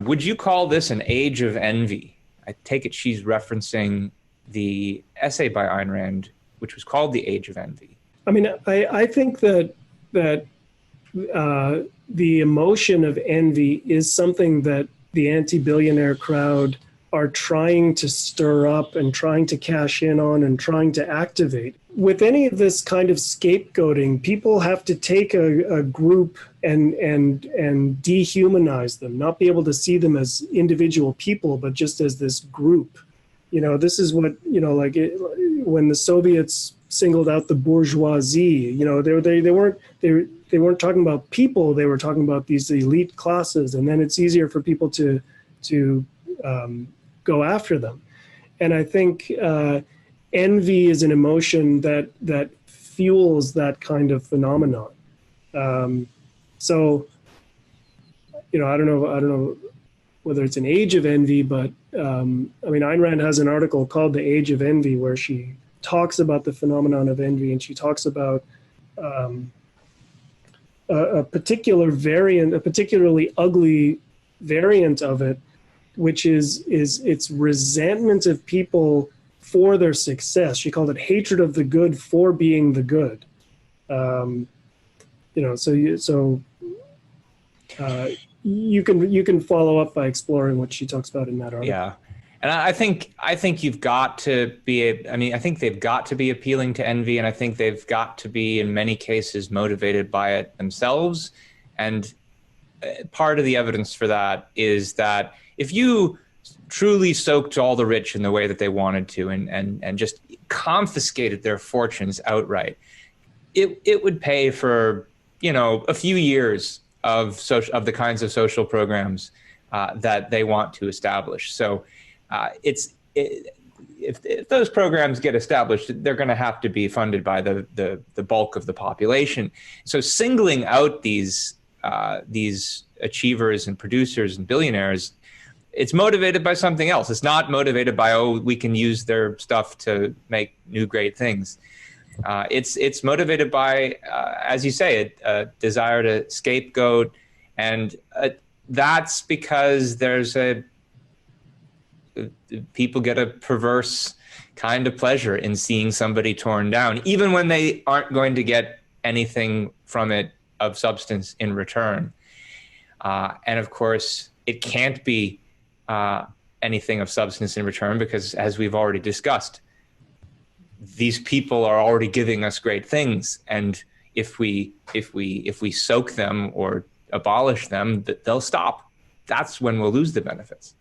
Would you call this an age of envy? I take it she's referencing the essay by Ayn Rand, which was called The Age of Envy. I mean, I think that the emotion of envy is something that the anti-billionaire crowd are trying to stir up and trying to cash in on and trying to activate. With any of this kind of scapegoating, people have to take a group and dehumanize them, not be able to see them as individual people, but just as this group. You know, this is what, you know, like when the Soviets singled out the bourgeoisie, you know, they weren't talking about people, they were talking about these elite classes, and then it's easier for people to go after them. And I think envy is an emotion that fuels that kind of phenomenon. So, you know, I don't know whether it's an age of envy, but I mean, Ayn Rand has an article called The Age of Envy, where she talks about the phenomenon of envy, and she talks about a particular variant, a particularly ugly variant of it, which is it's resentment of people for their success. She called it hatred of the good for being the good. You know, so you can follow up by exploring what she talks about in that article. Yeah. And I think you've got to be, I think they've got to be appealing to envy, and I think they've got to be, in many cases, motivated by it themselves. And part of the evidence for that is that if you truly soaked all the rich in the way that they wanted to and just confiscated their fortunes outright, it would pay for, you know, a few years of the kinds of social programs that they want to establish. So if those programs get established, they're going to have to be funded by the bulk of the population. So singling out these achievers and producers and billionaires, it's motivated by something else. It's not motivated by, oh, we can use their stuff to make new great things. It's motivated by, as you say, a desire to scapegoat, and that's because people get a perverse kind of pleasure in seeing somebody torn down, even when they aren't going to get anything from it of substance in return. And of course, it can't be anything of substance in return because, as we've already discussed, these people are already giving us great things, and if we soak them or abolish them, they'll stop. That's when we'll lose the benefits.